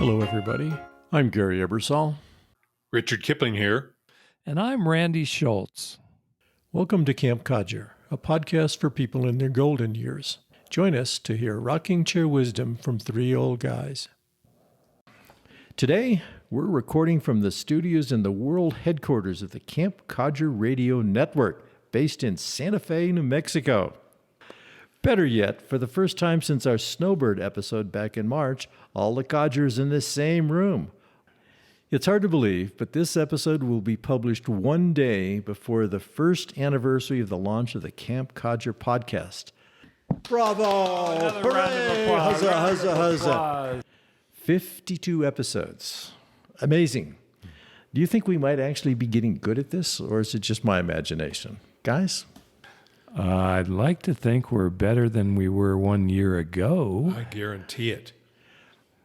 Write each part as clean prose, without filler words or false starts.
Hello, everybody. I'm Gary Ebersole. Richard Kipling here. And I'm Randy Schultz. Welcome to Camp Codger, a podcast for people in their golden years. Join us to hear rocking chair wisdom from three old guys. Today, we're recording from the studios in the world headquarters of the Camp Codger Radio Network, based in Santa Fe, New Mexico. Better yet, for the first time since our Snowbird episode back in March, all the Codgers in the same room. It's hard to believe, but this episode will be published one day before the first anniversary of the launch of the Camp Codger podcast. Bravo! Another round of applause. Huzzah, huzzah. 52 episodes. Amazing. Do you think we might actually be getting good at this, or is it just my imagination? Guys? I'd like to think we're better than we were 1 year ago. I guarantee it.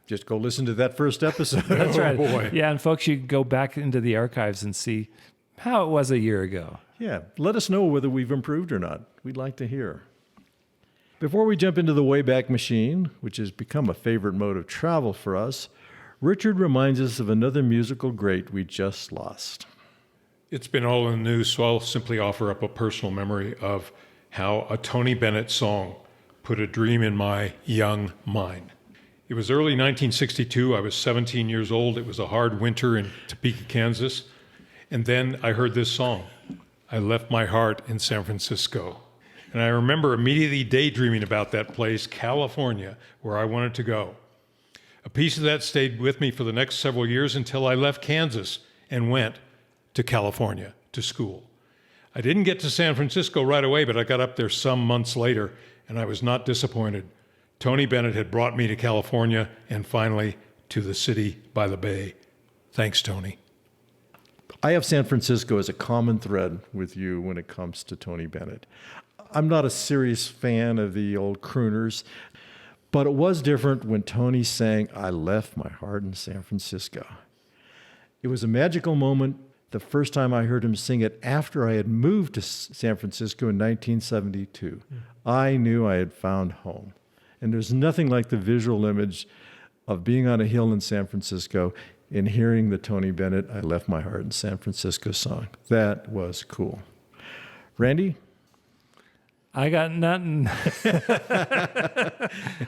Just go listen to that first episode. That's right. boy. Yeah, and folks, you can go back into the archives and see how it was a year ago. Yeah, let us know whether we've improved or not. We'd like to hear. Before we jump into the Wayback Machine, which has become a favorite mode of travel for us, Richard reminds us of another musical great we just lost. It's been all in the news, so I'll simply offer up a personal memory of how a Tony Bennett song put a dream in my young mind. It was early 1962. I was 17 years old. It was a hard winter in Topeka, Kansas. And then I heard this song, I Left My Heart in San Francisco. And I remember immediately daydreaming about that place, California, where I wanted to go. A piece of that stayed with me for the next several years until I left Kansas and went to California to school. I didn't get to San Francisco right away, but I got up there some months later, and I was not disappointed. Tony Bennett had brought me to California and finally to the city by the bay. Thanks, Tony. I have San Francisco as a common thread with you when it comes to Tony Bennett. I'm not a serious fan of the old crooners, but it was different when Tony sang, I Left My Heart in San Francisco. It was a magical moment the first time I heard him sing it after I had moved to San Francisco in 1972. I knew I had found home. And there's nothing like the visual image of being on a hill in San Francisco and hearing the Tony Bennett, I Left My Heart in San Francisco song. That was cool. Randy? I got nothing.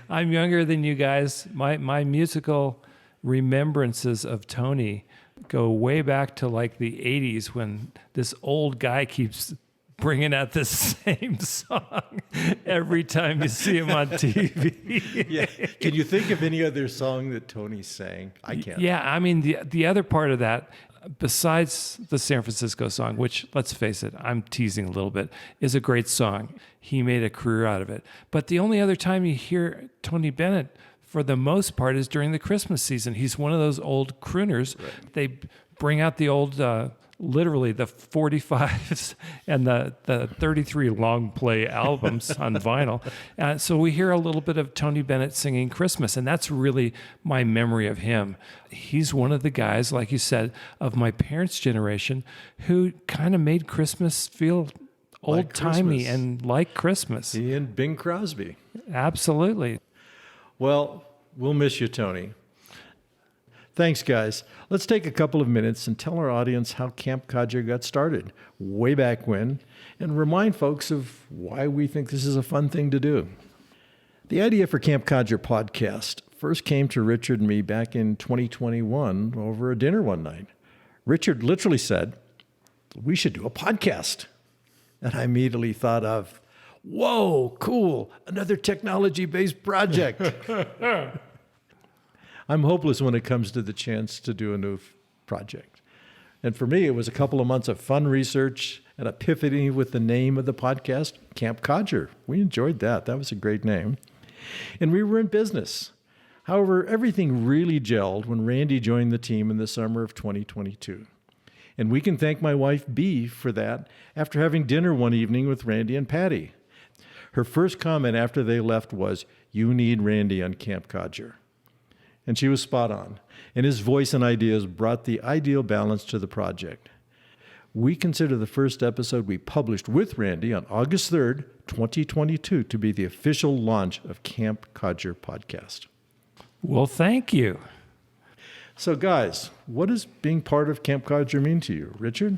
I'm younger than you guys. My musical remembrances of Tony go way back to like the 80s when this old guy keeps bringing out the same song every time you see him on TV. Yeah. Can you think of any other song that Tony sang? I can't. Yeah, I mean, the other part of that, besides the San Francisco song, which, let's face it, I'm teasing a little bit, is a great song. He made a career out of it. But the only other time you hear Tony Bennett, for the most part, is during the Christmas season. He's one of those old crooners. Right. They bring out the old... literally the 45s and the 33 long play albums on vinyl. So we hear a little bit of Tony Bennett singing Christmas, and that's really my memory of him. He's one of the guys, like you said, of my parents' generation who kind of made Christmas feel old-timey and like Christmas. He and Bing Crosby. Absolutely. Well, we'll miss you, Tony. Thanks, guys. Let's take a couple of minutes and tell our audience how Camp Codger got started way back when, and remind folks of why we think this is a fun thing to do. The idea for Camp Codger podcast first came to Richard and me back in 2021 over a dinner one night. Richard literally said, we should do a podcast. And I immediately thought of, whoa, cool, another technology-based project. I'm hopeless when it comes to the chance to do a new project. And for me, it was a couple of months of fun research and epiphany with the name of the podcast, Camp Codger. We enjoyed that. That was a great name. And we were in business. However, everything really gelled when Randy joined the team in the summer of 2022. And we can thank my wife, Bea, for that after having dinner one evening with Randy and Patty. Her first comment after they left was, you need Randy on Camp Codger. And she was spot on, and his voice and ideas brought the ideal balance to the project. We consider the first episode we published with Randy on August 3rd, 2022, to be the official launch of Camp Codger podcast. Well, thank you. So, guys, what does being part of Camp Codger mean to you? Richard?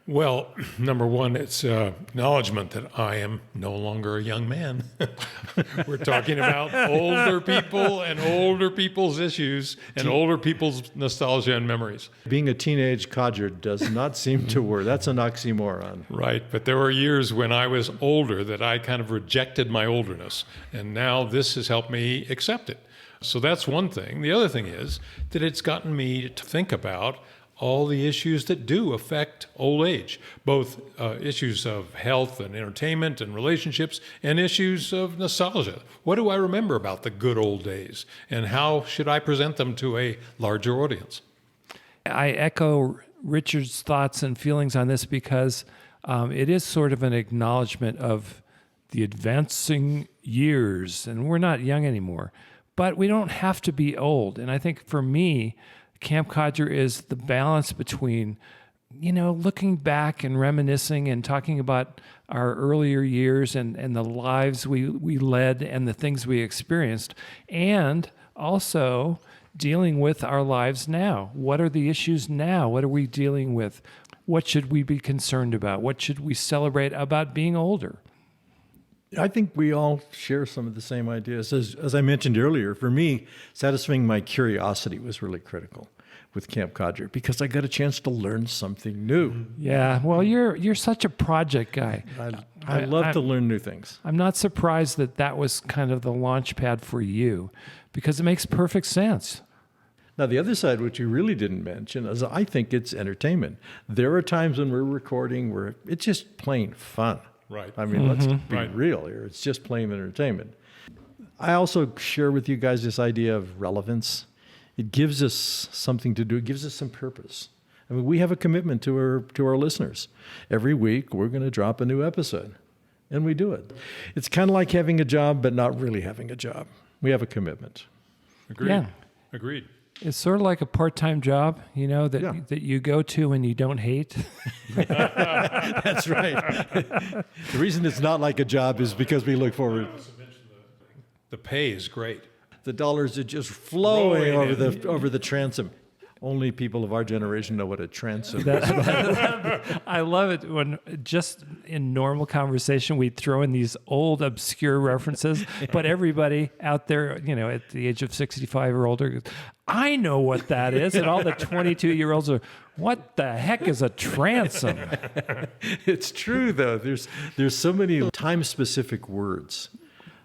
Well, number one, it's acknowledgement that I am no longer a young man. We're talking about older people and older people's issues and older people's nostalgia and memories. Being a teenage codger does not seem to work. That's an oxymoron. Right, but there were years when I was older that I kind of rejected my olderness, and now this has helped me accept it. So that's one thing. The other thing is that it's gotten me to think about all the issues that do affect old age, both issues of health and entertainment and relationships and issues of nostalgia. What do I remember about the good old days, and how should I present them to a larger audience? I echo Richard's thoughts and feelings on this because it is sort of an acknowledgement of the advancing years, and we're not young anymore, but we don't have to be old. And I think for me, Camp Codger is the balance between, looking back and reminiscing and talking about our earlier years and the lives we led and the things we experienced, and also dealing with our lives now. What are the issues now? What are we dealing with? What should we be concerned about? What should we celebrate about being older? I think we all share some of the same ideas. As I mentioned earlier, for me, satisfying my curiosity was really critical with Camp Codger because I got a chance to learn something new. Yeah, well, you're such a project guy. I love to learn new things. I'm not surprised that was kind of the launch pad for you because it makes perfect sense. Now, the other side, which you really didn't mention, is I think it's entertainment. There are times when we're recording where it's just plain fun. Right. I mean, let's be real here. It's just plain entertainment. I also share with you guys this idea of relevance. It gives us something to do. It gives us some purpose. I mean, we have a commitment to our listeners. Every week, we're going to drop a new episode, and we do it. It's kind of like having a job, but not really having a job. We have a commitment. Agreed. Yeah. Agreed. It's sort of like a part-time job, that you go to and you don't hate. That's right. The reason it's not like a job is because we look forward. The pay is great. The dollars are just flowing over the transom. Only people of our generation know what a transom is. I love it when just in normal conversation we throw in these old obscure references, but everybody out there, at the age of 65 or older, goes, I know what that is, and all the 22-year-olds are, what the heck is a transom? It's true though. There's so many time-specific words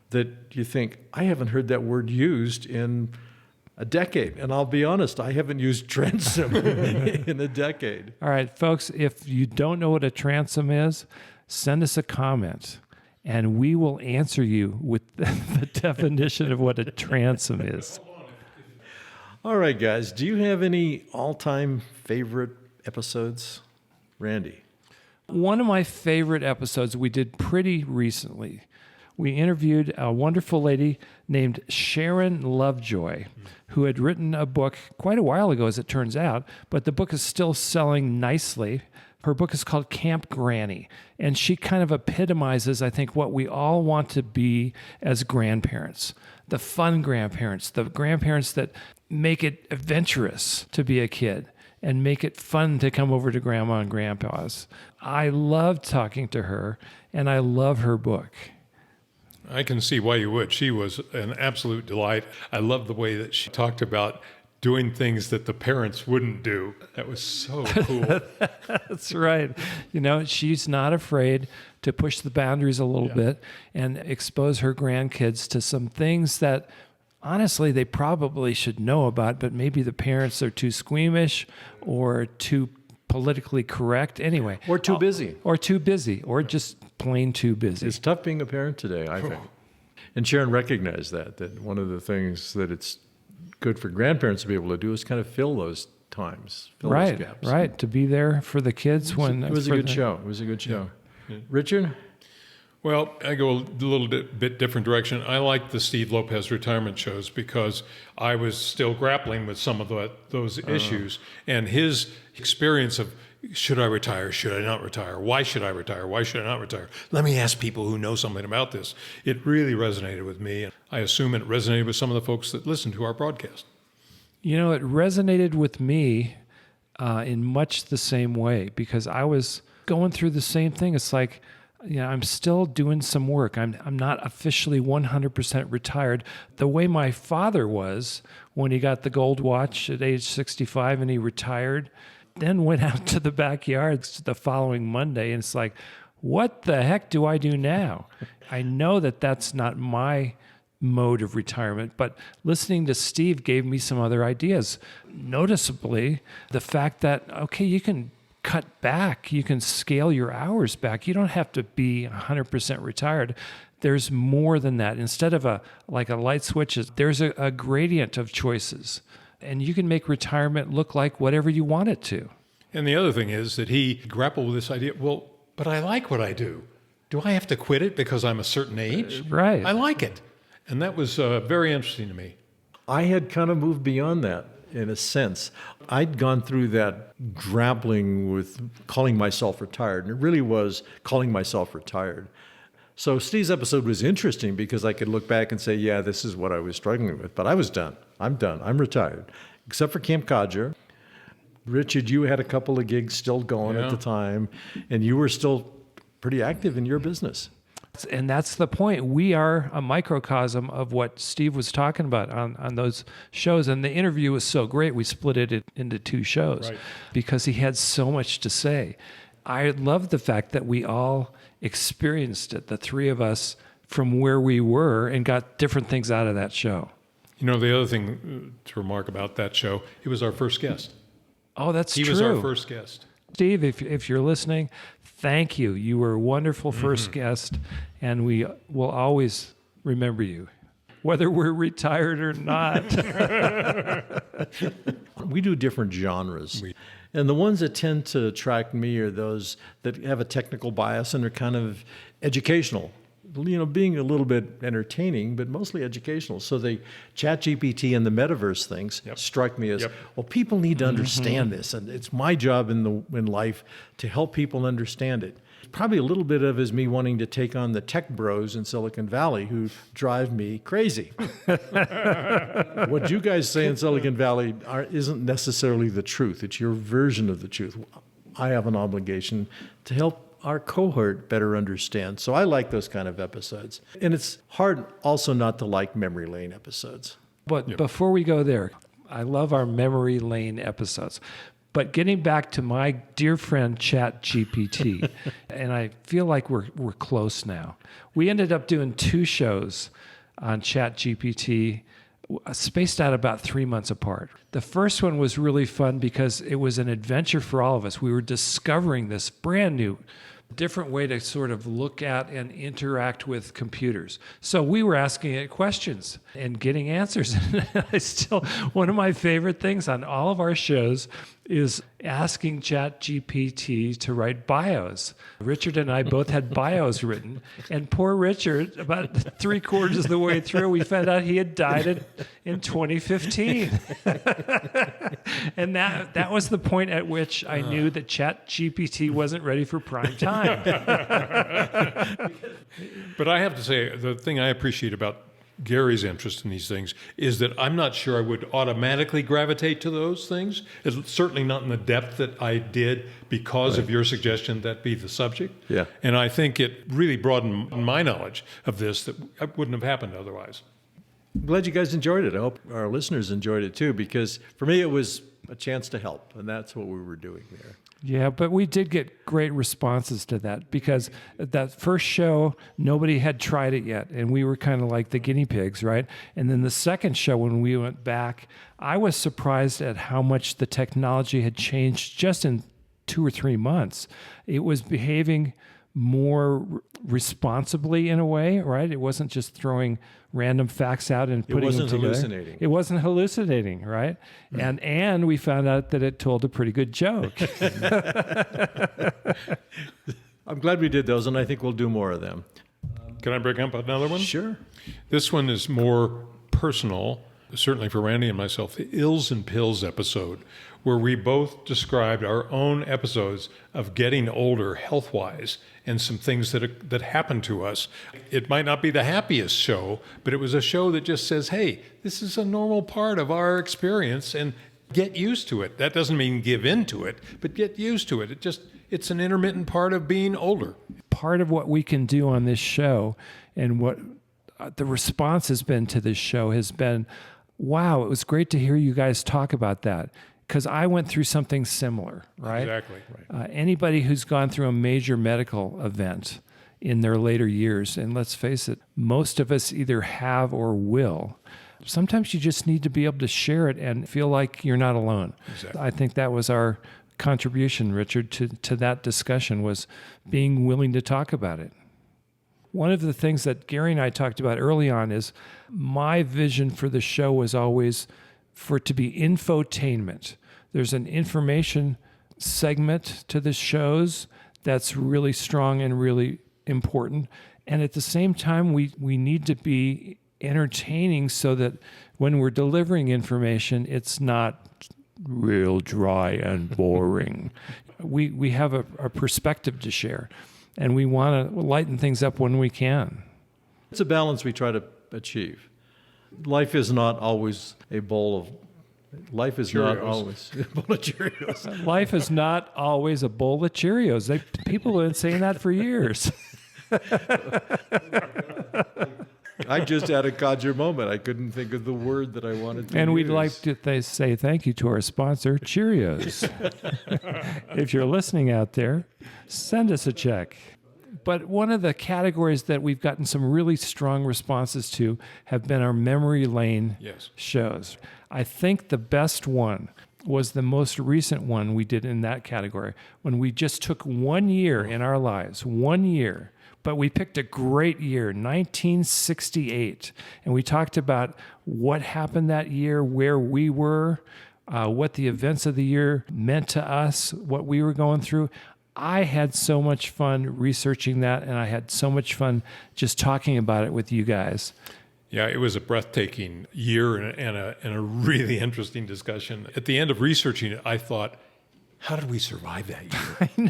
that you think, I haven't heard that word used in a decade. And I'll be honest, I haven't used transom in a decade. All right, folks, if you don't know what a transom is, send us a comment, and we will answer you with the definition of what a transom is. All right, guys, do you have any all-time favorite episodes? Randy? One of my favorite episodes we did pretty recently. We interviewed a wonderful lady named Sharon Lovejoy, who had written a book quite a while ago, as it turns out, but the book is still selling nicely. Her book is called Camp Granny, and she kind of epitomizes, I think, what we all want to be as grandparents. The fun grandparents, the grandparents that make it adventurous to be a kid and make it fun to come over to Grandma and Grandpa's. I love talking to her, and I love her book. I can see why you would. She was an absolute delight. I love the way that she talked about doing things that the parents wouldn't do. That was so cool. That's right. She's not afraid to push the boundaries a little bit and expose her grandkids to some things that, honestly, they probably should know about, but maybe the parents are too squeamish or too politically correct. Anyway. Or too busy. Or too busy, or just plain too busy. It's tough being a parent today, I think. And Sharon recognized that one of the things that it's good for grandparents to be able to do is kind of fill those times, fill those gaps. Right, to be there for the kids when... It was a good show. It was a good show. Yeah. Richard? Well, I go a little bit different direction. I like the Steve Lopez retirement shows because I was still grappling with some of those issues, and his experience of, should I retire? Should I not retire? Why should I retire? Why should I not retire? Let me ask people who know something about this. It really resonated with me, and I assume it resonated with some of the folks that listen to our broadcast. You know, it resonated with me in much the same way, because I was going through the same thing. It's like, I'm still doing some work. I'm not officially 100% retired the way my father was when he got the gold watch at age 65 and he retired, then went out to the backyard the following Monday. And it's like, what the heck do I do now? I know that that's not my mode of retirement, but listening to Steve gave me some other ideas. Noticeably, the fact that, okay, you can cut back, you can scale your hours back. You don't have to be 100% retired. There's more than that. Instead of a light switch, there's a gradient of choices, and you can make retirement look like whatever you want it to. And the other thing is that he grappled with this idea, well, but I like what I do. Do I have to quit it because I'm a certain age? Right. I like it. And that was very interesting to me. I had kind of moved beyond that in a sense. I'd gone through that grappling with calling myself retired, and it really was calling myself retired. So Steve's episode was interesting because I could look back and say, yeah, this is what I was struggling with, but I was done. I'm done. I'm retired. Except for Camp Codger. Richard, you had a couple of gigs still going at the time, and you were still pretty active in your business. And that's the point. We are a microcosm of what Steve was talking about on those shows. And the interview was so great, we split it into 2 shows because he had so much to say. I love the fact that we all experienced it, the 3 of us, from where we were, and got different things out of that show. You know, the other thing to remark about that show, he was our first guest. Oh, that's true. He was our first guest. Steve, if you're listening, thank you. You were a wonderful first guest, and we will always remember you, whether we're retired or not. We do different genres. And the ones that tend to attract me are those that have a technical bias and are kind of educational. Being a little bit entertaining, but mostly educational. So the ChatGPT and the Metaverse things struck me as, well, people need to understand this, and it's my job in life to help people understand it. Probably a little bit of is me wanting to take on the tech bros in Silicon Valley who drive me crazy. What you guys say in Silicon Valley isn't necessarily the truth. It's your version of the truth. I have an obligation to help our cohort better understand. So I like those kind of episodes. And it's hard also not to like memory lane episodes. But before we go there, I love our memory lane episodes. But getting back to my dear friend ChatGPT, and I feel like we're close now. We ended up doing 2 shows on ChatGPT, spaced out about 3 months apart. The first one was really fun because it was an adventure for all of us. We were discovering this brand new, different way to sort of look at and interact with computers. So we were asking it questions and getting answers. One of my favorite things on all of our shows is asking ChatGPT to write bios. Richard and I both had bios written, and poor Richard, about 3/4 of the way through, we found out he had died in 2015. And that was the point at which I knew that ChatGPT wasn't ready for prime time. But I have to say, the thing I appreciate about Gary's interest in these things is that I'm not sure I would automatically gravitate to those things. It's certainly not in the depth that I did because of your suggestion that be the subject. Yeah. And I think it really broadened my knowledge of this that wouldn't have happened otherwise. I'm glad you guys enjoyed it. I hope our listeners enjoyed it too, because for me it was a chance to help, and that's what we were doing there. Yeah, but we did get great responses to that because that first show, nobody had tried it yet, and we were kind of like the guinea pigs, right? And then the second show, when we went back, I was surprised at how much the technology had changed just in 2 or 3 months. It was behaving more responsibly in a way, right? It wasn't just throwing random facts out and putting them together. Hallucinating. It wasn't hallucinating, right? And we found out that it told a pretty good joke. I'm glad we did those, and I think we'll do more of them. Can I bring up another one? Sure. This one is more personal, certainly for Randy and myself, the Ills and Pills episode, where we both described our own episodes of getting older health-wise and some things that happened to us. It might not be the happiest show, but it was a show that just says, hey, this is a normal part of our experience and get used to it. That doesn't mean give in to it, but get used to it. It's an intermittent part of being older. Part of what we can do on this show and what the response has been to this show has been, wow, it was great to hear you guys talk about that. Because I went through something similar, right? Exactly. Right. Anybody who's gone through a major medical event in their later years, and let's face it, most of us either have or will. Sometimes you just need to be able to share it and feel like you're not alone. Exactly. I think that was our contribution, Richard, to that discussion, was being willing to talk about it. One of the things that Gary and I talked about early on is my vision for the show was always for it to be infotainment. There's an information segment to the shows that's really strong and really important. And at the same time, we need to be entertaining so that when we're delivering information, it's not real dry and boring. We have a perspective to share, and we want to lighten things up when we can. It's a balance we try to achieve. Life is not always a bowl of Life is Cheerios. not always a bowl of Cheerios. Life is not always a bowl of Cheerios. People have been saying that for years. I just had a Codger moment. I couldn't think of the word that I wanted to And use. we'd like to say thank you to our sponsor, Cheerios. If you're listening out there, send us a check. But one of the categories that we've gotten some really strong responses to have been our memory lane Yes. shows. I think the best one was the most recent one we did in that category, when we just took 1 year in our lives, 1 year, but we picked a great year, 1968, and we talked about what happened that year, where we were, what the events of the year meant to us, what we were going through. I had so much fun researching that, and I had so much fun just talking about it with you guys. Yeah, it was a breathtaking year and a really interesting discussion. At the end of researching it, I thought, how did we survive that year?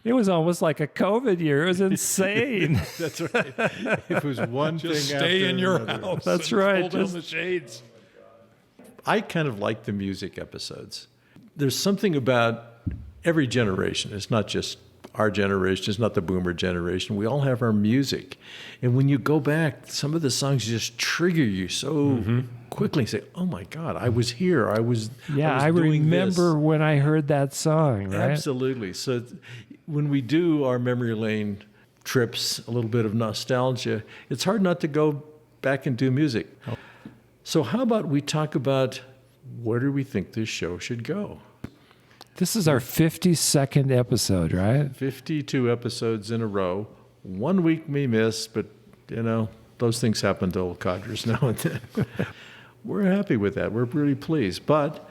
It was almost like a COVID year. It was insane. That's right. It was one Just thing stay after in your another. house. That's and right. Pull down Just- the shades. I kind of like the music episodes. There's something about every generation. It's not just our generation. It's not the boomer generation. We all have our music. And when you go back, some of the songs just trigger you so quickly. You say, oh my God, I was here. I was I doing remember this. when I heard that song, right? Absolutely. So when we do our memory lane trips, a little bit of nostalgia, it's hard not to go back and do music. So how about we talk about where do we think this show should go? This is our 52nd episode, right? 52 episodes in a row. 1 week we missed, but, those things happen to old codgers now and then. We're happy with that. We're really pleased. But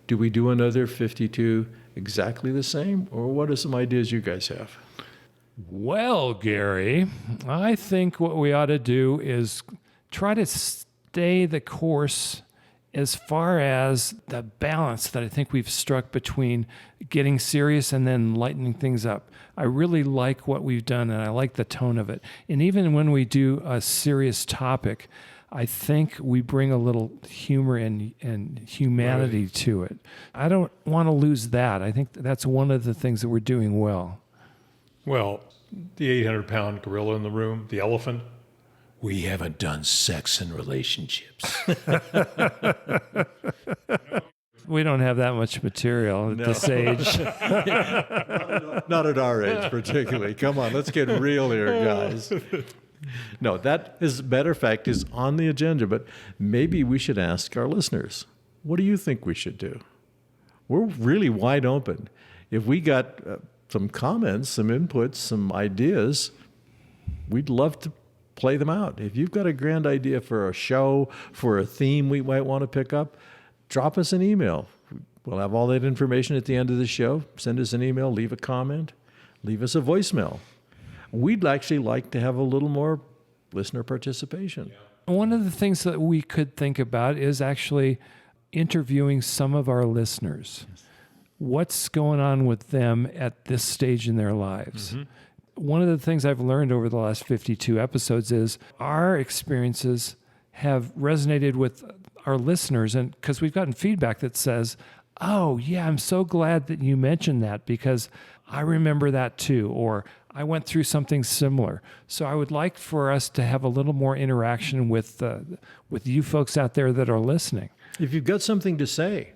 do we do another 52 exactly the same? Or what are some ideas you guys have? Well, Gary, I think what we ought to do is try to stay the course as far as the balance that I think we've struck between getting serious and then lightening things up. I really like what we've done, and I like the tone of it. And even when we do a serious topic, I think we bring a little humor and humanity to it. I don't want to lose that. I think that's one of the things that we're doing well. Well, the 800-pound gorilla in the room, the elephant, we haven't done sex and relationships. We don't have that much material at this age. Not at our age, particularly. Come on, let's get real here, guys. No, that, as a matter of fact, is on the agenda, but maybe we should ask our listeners, what do you think we should do? We're really wide open. If we got some comments, some inputs, some ideas, we'd love to play them out. If you've got a grand idea for a show, for a theme we might want to pick up, drop us an email. We'll have all that information at the end of the show. Send us an email, leave a comment, leave us a voicemail. We'd actually like to have a little more listener participation. One of the things that we could think about is actually interviewing some of our listeners. What's going on with them at this stage in their lives? One of the things I've learned over the last 52 episodes is our experiences have resonated with our listeners, and because we've gotten feedback that says, oh, yeah, I'm so glad that you mentioned that because I remember that too, or I went through something similar. So I would like for us to have a little more interaction with you folks out there that are listening. If you've got something to say,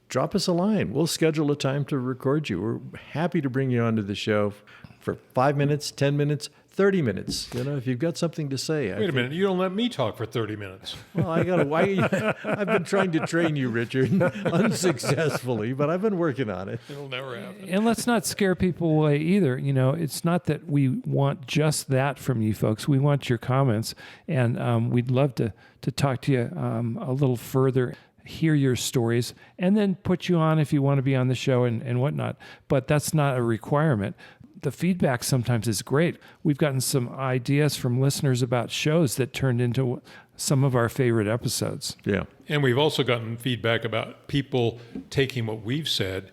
drop us a line. We'll schedule a time to record you. We're happy to bring you onto the show for 5 minutes, 10 minutes, 30 minutes. You know, if you've got something to say. Wait a minute, you don't let me talk for 30 minutes. Well, I've been trying to train you, Richard, unsuccessfully, but I've been working on it. It'll never happen. And let's not scare people away either. You know, it's not that we want just that from you folks. We want your comments, and we'd love to talk to you a little further, hear your stories, and then put you on if you want to be on the show and whatnot. But that's not a requirement. The feedback sometimes is great. We've gotten some ideas from listeners about shows that turned into some of our favorite episodes. Yeah. And we've also gotten feedback about people taking what we've said,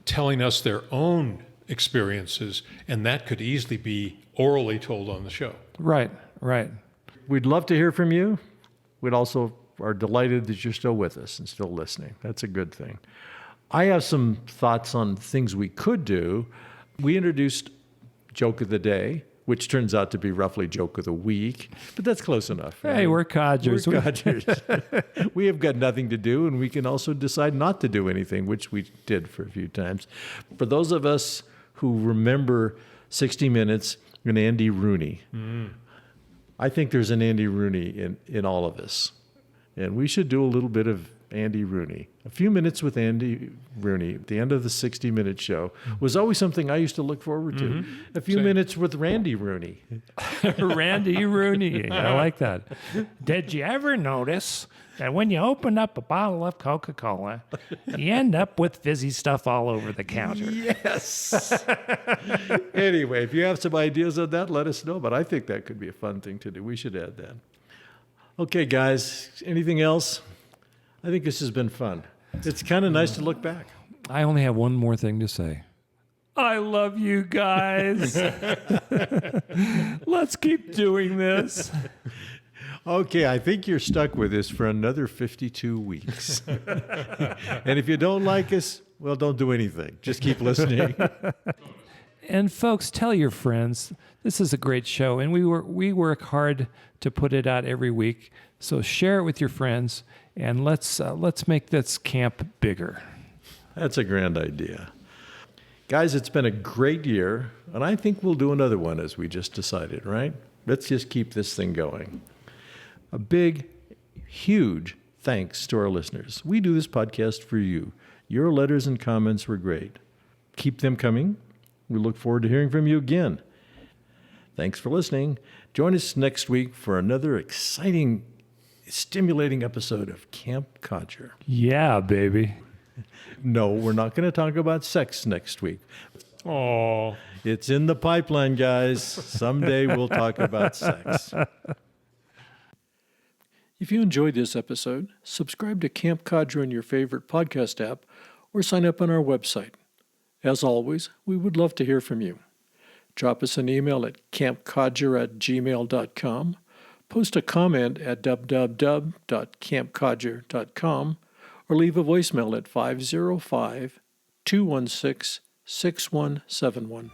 telling us their own experiences, and that could easily be orally told on the show. Right. We'd love to hear from you. We'd also are delighted that you're still with us and still listening. That's a good thing. I have some thoughts on things we could do. We introduced Joke of the Day, which turns out to be roughly Joke of the Week, but that's close enough. Hey, we're codgers. We're codgers. We have got nothing to do, and we can also decide not to do anything, which we did for a few times. For those of us who remember 60 Minutes and Andy Rooney, I think there's an Andy Rooney in all of us, and we should do a little bit of Andy Rooney. A few minutes with Andy Rooney at the end of the 60-minute show was always something I used to look forward to. A few minutes with Randy Rooney. Randy Rooney. I like that. Did you ever notice that when you open up a bottle of Coca-Cola, you end up with fizzy stuff all over the counter? Yes. Anyway, if you have some ideas on that, let us know. But I think that could be a fun thing to do. We should add that. Okay, guys, anything else? I think this has been fun. It's kind of nice to look back. I only have one more thing to say. I love you guys. Let's keep doing this. Okay, I think you're stuck with us for another 52 weeks. And if you don't like us, well, don't do anything. Just keep listening. And folks, tell your friends. This is a great show, and we work hard to put it out every week. So share it with your friends, and let's make this camp bigger. That's a grand idea. Guys, it's been a great year, and I think we'll do another one as we just decided, right? Let's just keep this thing going. A big, huge thanks to our listeners. We do this podcast for you. Your letters and comments were great. Keep them coming. We look forward to hearing from you again. Thanks for listening. Join us next week for another exciting, stimulating episode of Camp Codger. Yeah, baby. No, we're not going to talk about sex next week. Oh, It's in the pipeline, guys. Someday we'll talk about sex. If you enjoyed this episode, subscribe to Camp Codger in your favorite podcast app or sign up on our website. As always, we would love to hear from you. Drop us an email at campcodger@gmail.com, post a comment at www.campcodger.com, or leave a voicemail at 505-216-6171.